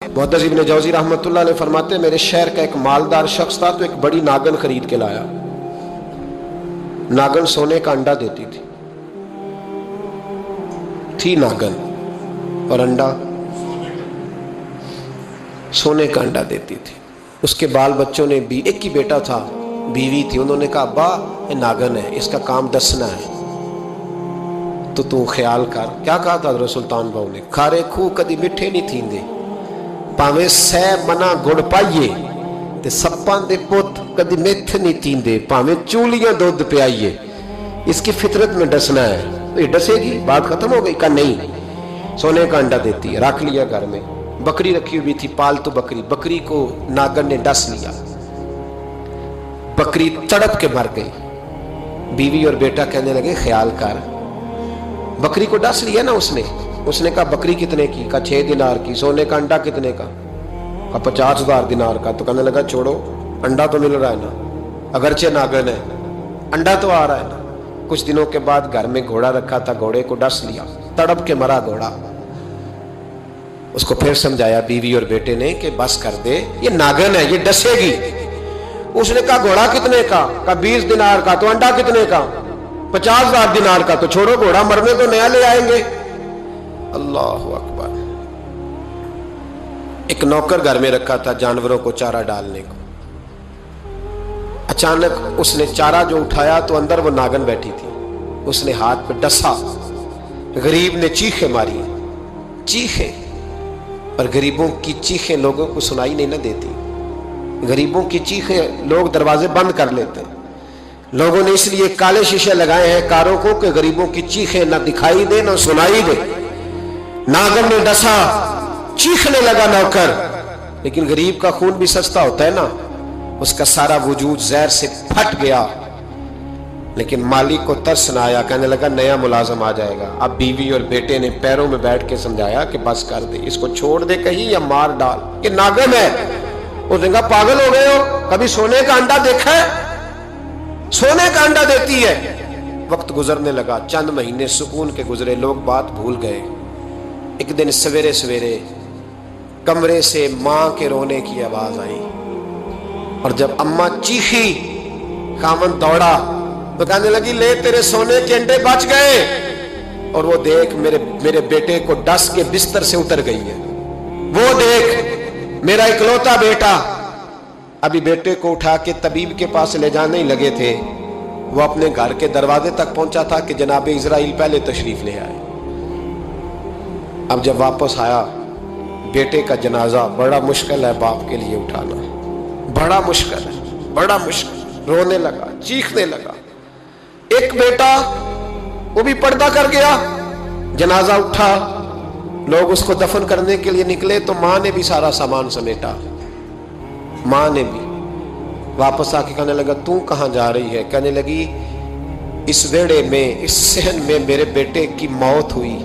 मुहद्दिस इब्न जौज़ी रहमतुल्लाह अलैह फरमाते हैं, मेरे शहर का एक मालदार शख्स था तो एक बड़ी नागन खरीद के लाया। नागन सोने का अंडा देती थी नागन, और अंडा सोने का अंडा देती थी। उसके बाल बच्चों ने भी, एक ही बेटा था, बीवी थी, उन्होंने कहा अब्बा ये नागन है, इसका काम दसना है, तो तू ख्याल कर। क्या कहा था हज़रत सुल्तान बाहू ने, खारे खूह कदी मिठे नहीं थींदे, भावें सै मना गुड़ पाइए, ते सप्पां दे पुत कदी मिठ नहीं थींदे, भावें चूलियां दूध पियाइए, इसकी फितरत में डसना है। तो ये डसेगी, बात खत्म हो गई। का नहीं, सोने का अंडा देती है। रख लिया घर में। बकरी रखी हुई थी, पालतू बकरी, बकरी को नागन ने डस लिया, बकरी तड़प के मर गई। बीवी और बेटा कहने लगे ख्याल कर, बकरी को डस लिया ना उसने। उसने कहा बकरी कितने की? का 6 दिनार की। सोने का अंडा कितने का? 50,000 दिनार का। तो कहने लगा छोड़ो, अंडा तो मिल रहा है ना, अगरचे नागन है, अंडा तो आ रहा है ना। कुछ दिनों के बाद घर में घोड़ा रखा था, घोड़े को डस लिया, तड़प के मरा घोड़ा। उसको फिर समझाया बीवी और बेटे ने कि बस कर दे, ये नागन है, ये डसेगी। उसने कहा घोड़ा कितने का? 20 दिनार का। तो अंडा कितने का? 50,000 दिनार का। तो छोड़ो, घोड़ा मरने तो नया ले आएंगे। अल्लाहु अकबर। एक नौकर घर में रखा था जानवरों को चारा डालने को। अचानक उसने चारा जो उठाया तो अंदर वो नागन बैठी थी। उसने हाथ पे डसा, गरीब ने चीखें मारी, चीखें, पर गरीबों की चीखें लोगों को सुनाई नहीं ना देती। गरीबों की चीखें लोग दरवाजे बंद कर लेते हैं। लोगों ने इसलिए काले शीशे लगाए हैं कारों को कि गरीबों की चीखें ना दिखाई दे ना सुनाई दे। नागन ने डसा, चीखने लगा नौकर, लेकिन गरीब का खून भी सस्ता होता है ना। उसका सारा वजूद जहर से फट गया, लेकिन मालिक को तरस ना आया। कहने लगा नया मुलाजम आ जाएगा। अब बीवी और बेटे ने पैरों में बैठ के समझाया कि बस कर दे, इसको छोड़ दे कहीं या मार डाल, ये नागन है। उसने कहा पागल हो गए हो, कभी सोने का अंडा देखा है? सोने का अंडा देती है। वक्त गुजरने लगा, चंद महीने सुकून के गुजरे, लोग बात भूल गए। एक दिन सवेरे सवेरे कमरे से मां के रोने की आवाज आई, और जब अम्मा चीखी, खामन दौड़ा तो कहने लगी ले तेरे सोने के अंडे बच गए। और वो देख मेरे बेटे को डस के बिस्तर से उतर गई है। वो देख मेरा इकलौता बेटा। अभी बेटे को उठा के तबीब के पास ले जाने ही लगे थे, वो अपने घर के दरवाजे तक पहुंचा था कि जनाब इजराइल पहले तशरीफ ले आए। अब जब वापस आया, बेटे का जनाजा बड़ा मुश्किल है बाप के लिए उठाना, बड़ा मुश्किल है, बड़ा मुश्किल। रोने लगा, चीखने लगा। एक बेटा वो भी पर्दा कर गया। जनाजा उठा, लोग उसको दफन करने के लिए निकले तो मां ने भी सारा सामान समेटा। मां ने भी वापस आके कहने लगा तू कहां जा रही है? कहने लगी इस वेड़े में, इस सहन में मेरे बेटे की मौत हुई।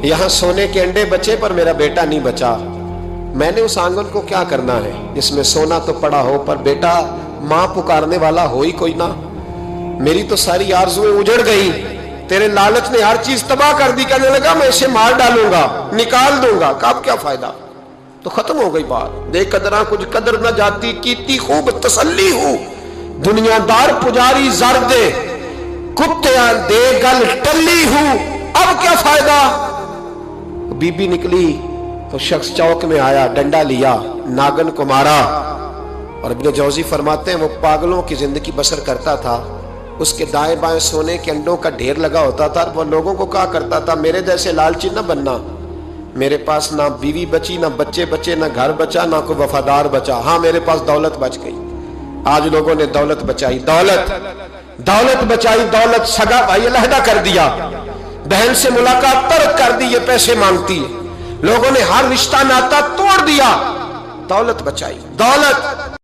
यहां सोने के अंडे बचे पर मेरा बेटा नहीं बचा। मैंने उस आंगन को क्या करना है जिसमें सोना तो पड़ा हो पर बेटा मां पुकारने वाला हो ही कोई ना। मेरी तो सारी आरज़ुएं उजड़ गई, तेरे लालच ने हर चीज तबाह कर दी। कहने लगा मैं इसे मार डालूंगा, निकाल दूंगा। कब क्या फायदा? तो खत्म हो गई बात। दे कदरा कुछ कदर न जाती, कीती खूब तसल्ली हूं, दुनियादार पुजारी जर दे, कुत्तियां दे गल टल्ली हूं, अब क्या फायदा? बीबी निकली तो शख्स चौक में आया, डंडा लिया, नागन को मारा। और इब्न जौज़ी फरमाते हैं वो पागलों की जिंदगी बसर करता था। उसके दाएं बाएं सोने के अंडों का ढेर लगा होता था। वो लोगों को कहा करता था मेरे जैसे लालची न बनना, मेरे पास ना बीवी बची, ना बच्चे बचे, ना घर बचा, ना कोई वफादार बचा। हाँ मेरे पास दौलत बच गई। आज लोगों ने दौलत बचाई, दौलत बचाई, दौलत सगा भाई अलहदा कर दिया, बहन से मुलाकात तर्क कर दी, ये पैसे मांगती है। लोगों ने हर रिश्ता नाता तोड़ दिया, दौलत बचाई। दौलत